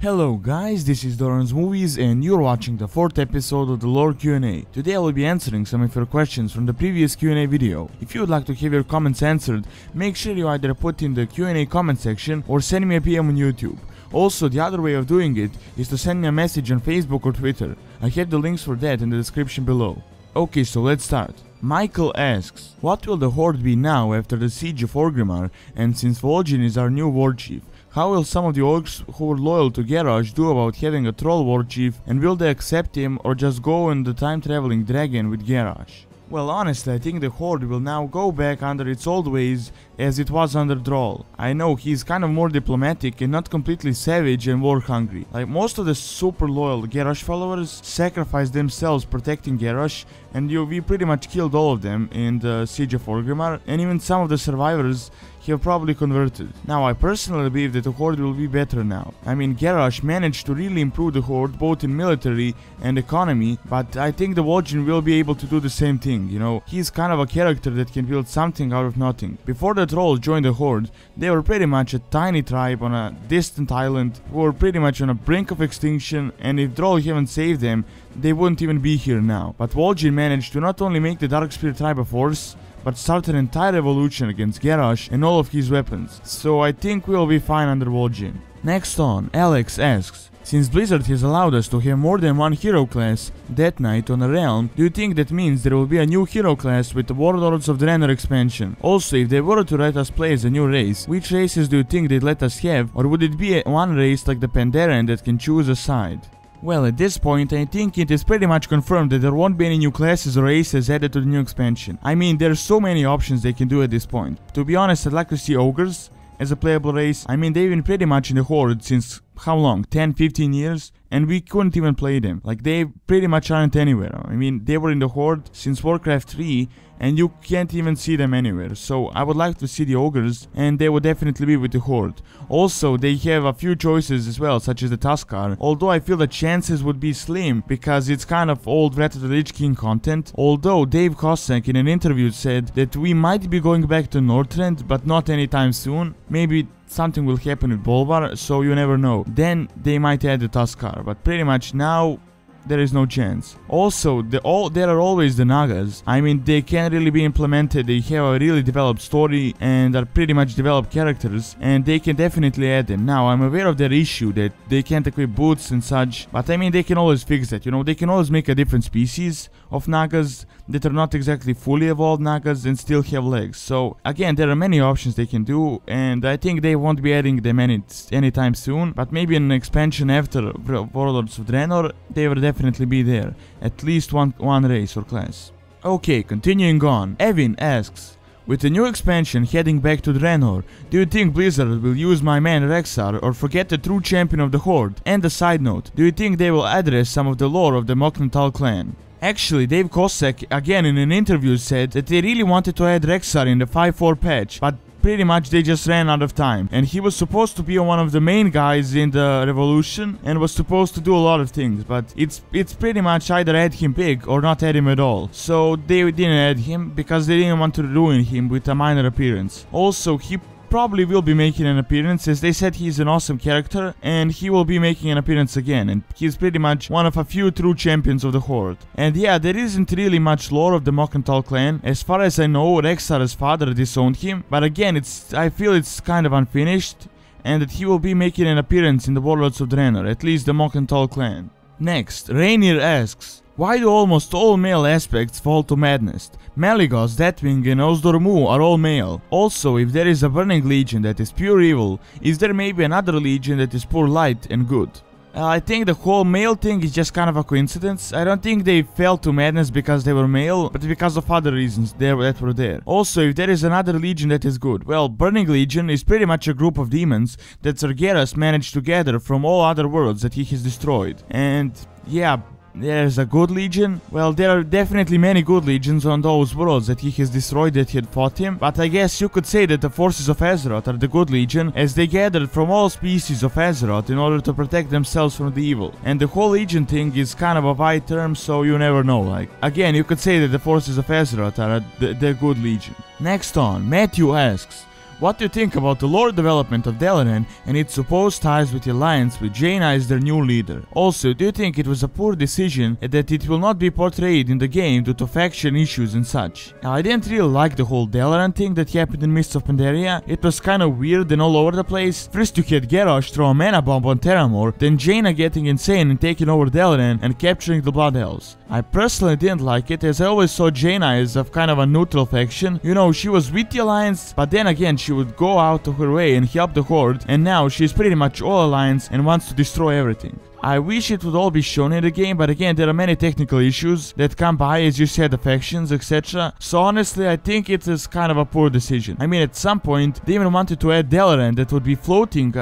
Hello guys, this is Doronsmovies and you're watching the 4th episode of the lore Q&A. Today I will be answering some of your questions from the previous Q&A video. If you would like to have your comments answered, make sure you either put in the Q&A comment section or send me a PM on YouTube. Also, the other way of doing it is to send me a message on Facebook or Twitter. I have the links for that in the description below. Okay, so let's start. Michael asks, what will the Horde be now after the siege of Orgrimmar, and since Vol'jin is our new war chief? How will some of the orcs who were loyal to Garrosh do about having a troll war chief, and will they accept him or just go on the time traveling dragon with Garrosh? Well, honestly, I think the Horde will now go back under its old ways as it was under Droll. I know he's kind of more diplomatic and not completely savage and war hungry. Like most of the super loyal Garrosh followers sacrificed themselves protecting Garrosh, and we pretty much killed all of them in the siege of Orgrimmar, and even some of the survivors have probably converted. Now, I personally believe that the Horde will be better now. I mean, Garrosh managed to really improve the Horde both in military and economy, but I think the Vol'jin will be able to do the same thing, you know. He's kind of a character that can build something out of nothing. Before the Trolls joined the Horde, they were pretty much a tiny tribe on a distant island who were pretty much on the brink of extinction, and if Droll haven't saved them, they wouldn't even be here now. But Vol'jin managed to not only make the Darkspear tribe a force, but start an entire revolution against Garrosh and all of his weapons, so I think we'll be fine under Vol'jin. Next on, Alex asks, since Blizzard has allowed us to have more than one hero class, Death Knight on a realm, do you think that means there will be a new hero class with the Warlords of the Rainier expansion? Also, if they were to let us play as a new race, which races do you think they'd let us have, or would it be one race like the Pandaren that can choose a side? Well, at this point, I think it is pretty much confirmed that there won't be any new classes or races added to the new expansion. I mean, there are so many options they can do at this point. To be honest, I'd like to see ogres as a playable race. I mean, they've been pretty much in the Horde since, how long, 10-15 years? And we couldn't even play them. Like, they pretty much aren't anywhere. I mean, they were in the Horde since Warcraft 3, and you can't even see them anywhere. So I would like to see the ogres, and they would definitely be with the Horde. Also, they have a few choices as well, such as the Tuskar, although I feel the chances would be slim, because it's kind of old Wrath of the Lich King content. Although Dave Cossack in an interview said that we might be going back to Northrend, but not anytime soon. Maybe something will happen with Bolvar, so you never know. Then they might add the Tuskar, but pretty much now there is no chance. Also, there are always the Nagas. I mean, they can really be implemented, they have a really developed story and are pretty much developed characters, and they can definitely add them. Now, I'm aware of their issue that they can't equip boots and such, but I mean, they can always fix that, you know, they can always make a different species of Nagas that are not exactly fully evolved Nagas and still have legs. So, again, there are many options they can do, and I think they won't be adding them anytime soon, but maybe in an expansion after Warlords of Draenor, they will definitely be there. At least one race or class. Okay, continuing on. Evan asks, with the new expansion heading back to Draenor, do you think Blizzard will use my man Rexxar or forget the true champion of the Horde? And a side note, do you think they will address some of the lore of the Mok'Natal clan? Actually, Dave Cossack again in an interview said that they really wanted to add Rexxar in the 5.4 patch, but pretty much they just ran out of time, and he was supposed to be one of the main guys in the revolution and was supposed to do a lot of things, but it's pretty much either add him big or not add him at all. So they didn't add him because they didn't want to ruin him with a minor appearance. Also, he probably will be making an appearance, as they said he's an awesome character, and he will be making an appearance again, and he's pretty much one of a few true champions of the Horde. And yeah, there isn't really much lore of the Mok'Natal clan. As far as I know, Rexxar's father disowned him, but again, I feel it's kind of unfinished, and that he will be making an appearance in the Warlords of Draenor, at least the Mok'Natal clan. Next, Rainier asks, why do almost all male aspects fall to Madness? Malygos, Deathwing and Ozdormu are all male. Also, if there is a Burning Legion that is pure evil, is there maybe another legion that is pure light and good? I think the whole male thing is just kind of a coincidence. I don't think they fell to Madness because they were male, but because of other reasons that were there. Also, if there is another legion that is good, well, Burning Legion is pretty much a group of demons that Sargeras managed to gather from all other worlds that he has destroyed. And yeah, there's a good legion. Well, there are definitely many good legions on those worlds that he has destroyed that had fought him, but I guess you could say that the forces of Azeroth are the good legion, as they gathered from all species of Azeroth in order to protect themselves from the evil. And the whole legion thing is kind of a wide term, so you never know. Like, again, you could say that the forces of Azeroth are the good legion. Next on, Matthew asks, What do you think about the lore development of Dalaran and its supposed ties with the alliance with Jaina as their new leader? Also, do you think it was a poor decision that it will not be portrayed in the game due to faction issues and such? I didn't really like the whole Dalaran thing that happened in Mists of Pandaria. It was kinda weird and all over the place. First you had Garrosh throw a mana bomb on Terramore, then Jaina getting insane and taking over Dalaran and capturing the Blood Elves. I personally didn't like it, as I always saw Jaina as of kind of a neutral faction. You know, she was with the alliance, but then again she would go out of her way and help the Horde, and now she's pretty much all alliance and wants to destroy everything. I wish it would all be shown in the game, but again there are many technical issues that come by, as you said, the factions, etc. So honestly I think it is kind of a poor decision. I mean, at some point they even wanted to add Dalaran that would be floating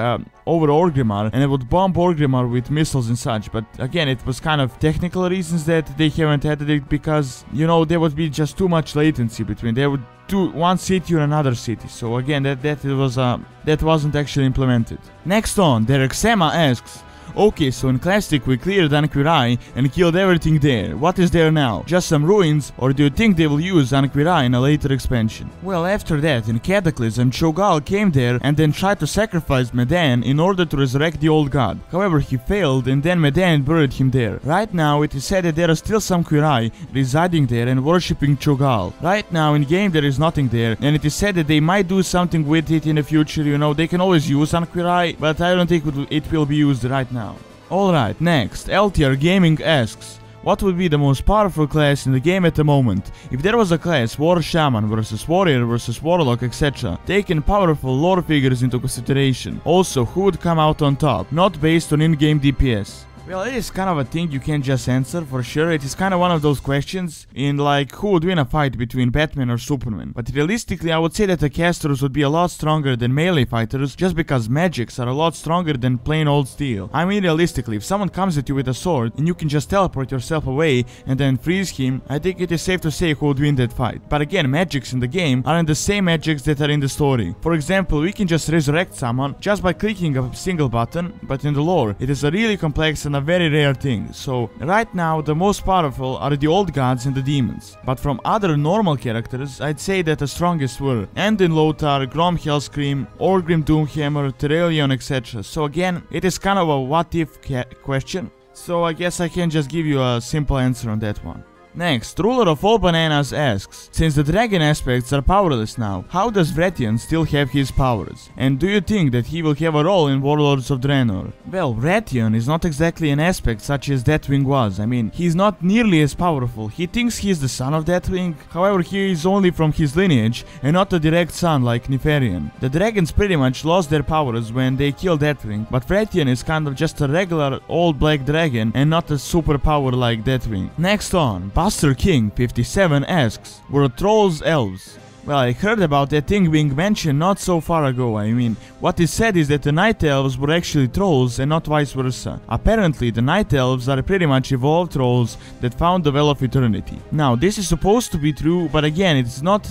over Orgrimmar, and it would bomb Orgrimmar with missiles and such, but again it was kind of technical reasons that they haven't added it, because, you know, there would be just too much latency between. They would do one city or another city, so again that wasn't actually implemented. Next on, Rexxar asks, okay, so in Classic we cleared Anquirai and killed everything there. What is there now? Just some ruins, or do you think they will use Anquirai in a later expansion? Well, after that, in Cataclysm, Cho'Gall came there and then tried to sacrifice Medan in order to resurrect the old god. However, he failed and then Medan buried him there. Right now, it is said that there are still some Quirai residing there and worshipping Cho'Gall. Right now, in game there is nothing there, and it is said that they might do something with it in the future. You know, they can always use Anquirai, but I don't think it will be used right now. Alright, next, LTR Gaming asks, what would be the most powerful class in the game at the moment? If there was a class War Shaman versus Warrior versus Warlock, etc., taking powerful lore figures into consideration. Also, who would come out on top, not based on in-game DPS? Well, it is kind of a thing you can't just answer, for sure. It is kind of one of those questions in like who would win a fight between Batman or Superman. But realistically, I would say that the casters would be a lot stronger than melee fighters, just because magics are a lot stronger than plain old steel. I mean, realistically, if someone comes at you with a sword and you can just teleport yourself away and then freeze him, I think it is safe to say who would win that fight. But again, magics in the game aren't the same magics that are in the story. For example, we can just resurrect someone just by clicking a single button, but in the lore, it is a really complex and a very rare thing. So right now the most powerful are the old gods and the demons, but from other normal characters I'd say that the strongest were Andin Lothar, Grom Hellscream, Orgrim Doomhammer, Terrelion, etc. So again, it is kind of a what if question, so I guess I can just give you a simple answer on that one. Next, Ruler of all Bananas asks, since the dragon aspects are powerless now, how does Wrathion still have his powers? And do you think that he will have a role in Warlords of Draenor? Well, Wrathion is not exactly an aspect such as Deathwing was. I mean, he's not nearly as powerful. He thinks he's the son of Deathwing, however he is only from his lineage and not a direct son like Nefarian. The dragons pretty much lost their powers when they killed Deathwing, but Wrathion is kind of just a regular old black dragon and not a superpower like Deathwing. Next on, Buster King 57 asks, were trolls elves? Well, I heard about that thing being mentioned not so far ago. I mean, what is said is that the Night Elves were actually trolls and not vice versa. Apparently, the Night Elves are pretty much evolved trolls that found the Well of Eternity. Now, this is supposed to be true, but again, it's not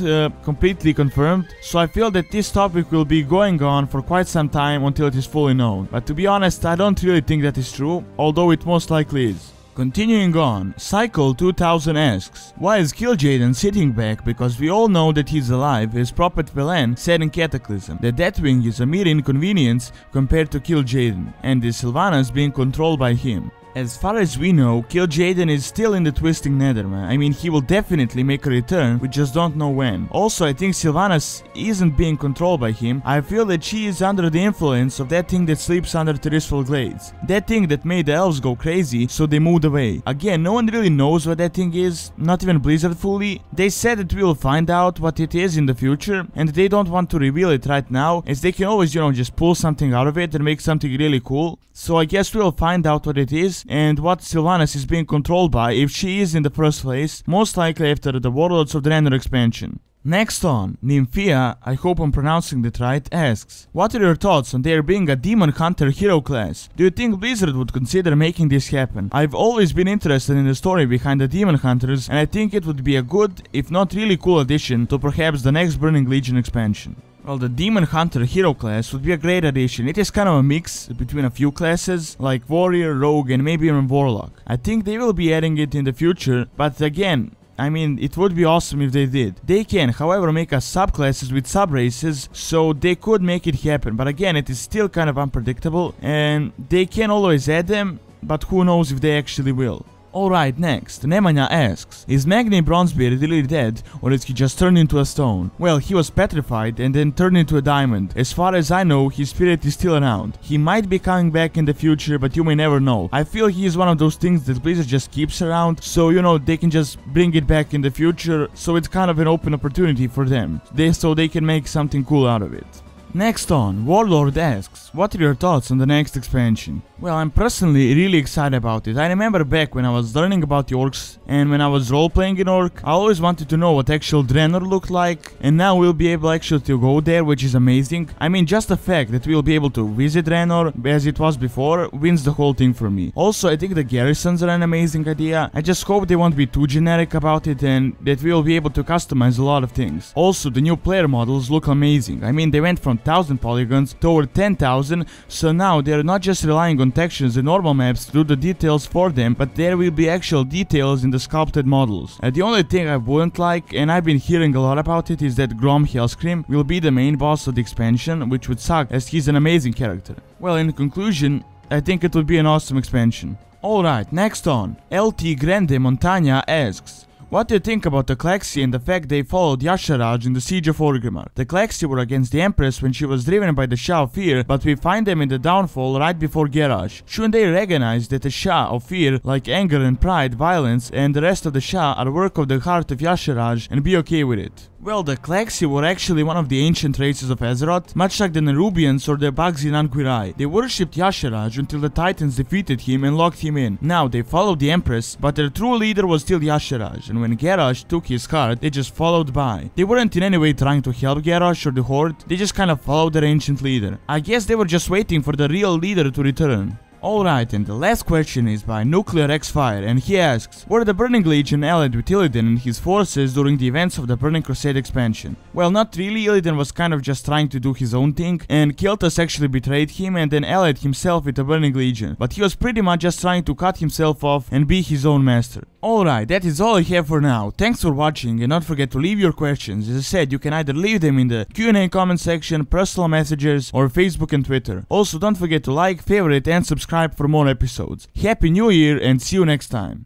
completely confirmed, so I feel that this topic will be going on for quite some time until it is fully known. But to be honest, I don't really think that is true, although it most likely is. Continuing on, Cycle 2000 asks, why is Kill Jaden sitting back, because we all know that he's alive, as Prophet Velen said in Cataclysm, that Deathwing is a mere inconvenience compared to Kill Jaden, and is Sylvanas being controlled by him. As far as we know, Kill Jaden is still in the Twisting Netherman. I mean, he will definitely make a return, we just don't know when. Also, I think Sylvanas isn't being controlled by him. I feel that she is under the influence of that thing that sleeps under Terrestrial Glades. That thing that made the elves go crazy, so they moved away. Again, no one really knows what that thing is, not even Blizzard fully. They said that we will find out what it is in the future, and they don't want to reveal it right now, as they can always, just pull something out of it and make something really cool. So I guess we'll find out what it is, and what Sylvanas is being controlled by, if she is in the first place, most likely after the Warlords of Draenor expansion. Next on, Nymphia, I hope I'm pronouncing that right, asks, what are your thoughts on there being a Demon Hunter hero class? Do you think Blizzard would consider making this happen? I've always been interested in the story behind the Demon Hunters, and I think it would be a good, if not really cool addition to perhaps the next Burning Legion expansion. Well, the Demon Hunter hero class would be a great addition. It is kind of a mix between a few classes, like Warrior, Rogue, and maybe even Warlock. I think they will be adding it in the future, but again, I mean, it would be awesome if they did. They can, however, make us subclasses with subraces, so they could make it happen, but again, it is still kind of unpredictable, and they can always add them, but who knows if they actually will. Alright, next, Nemanja asks, is Magni Bronzebeard really dead, or is he just turned into a stone? Well, he was petrified and then turned into a diamond. As far as I know, his spirit is still around. He might be coming back in the future, but you may never know. I feel he is one of those things that Blizzard just keeps around, so you know, they can just bring it back in the future, so it's kind of an open opportunity for them. So they can make something cool out of it. Next on, Warlord asks, what are your thoughts on the next expansion? Well, I'm personally really excited about it. I remember back when I was learning about the orcs and when I was role-playing in orc, I always wanted to know what actual Draenor looked like, and now we'll be able actually to go there, which is amazing. I mean, just the fact that we'll be able to visit Draenor as it was before wins the whole thing for me. Also, I think the garrisons are an amazing idea. I just hope they won't be too generic about it and that we'll be able to customize a lot of things. Also, the new player models look amazing. I mean, they went from 1000 polygons to over 10,000, so now they're not just relying on textures and normal maps to do the details for them, but there will be actual details in the sculpted models. The only thing I wouldn't like, and I've been hearing a lot about it, is that Grom Hellscream will be the main boss of the expansion, which would suck as he's an amazing character. Well, in conclusion, I think it would be an awesome expansion. Alright, next on, LT Grande Montagna asks, what do you think about the Klaxxi and the fact they followed Yasharaj in the Siege of Orgrimmar? The Klaxxi were against the Empress when she was driven by the Shah of Fear, but we find them in the downfall right before Garage. Shouldn't they recognize that the Shah of Fear, like anger and pride, violence, and the rest of the Shah are work of the heart of Yasharaj and be okay with it? Well, the Klaxxi were actually one of the ancient races of Azeroth, much like the Nerubians or the Bugs in Anquirai. They worshipped Yasharaj until the Titans defeated him and locked him in. Now, they followed the Empress, but their true leader was still Yasharaj, and when Garrosh took his card, they just followed by. They weren't in any way trying to help Garrosh or the Horde, they just kind of followed their ancient leader. I guess they were just waiting for the real leader to return. Alright, and the last question is by Nuclear X-Fire, and he asks, were the Burning Legion allied with Illidan and his forces during the events of the Burning Crusade expansion? Well, not really. Illidan was kind of just trying to do his own thing, and Kiltas actually betrayed him and then allied himself with the Burning Legion, but he was pretty much just trying to cut himself off and be his own master. Alright, that is all I have for now. Thanks for watching, and don't forget to leave your questions. As I said, you can either leave them in the Q&A comment section, personal messages, or Facebook and Twitter. Also, don't forget to like, favorite, and subscribe for more episodes. Happy New Year and see you next time.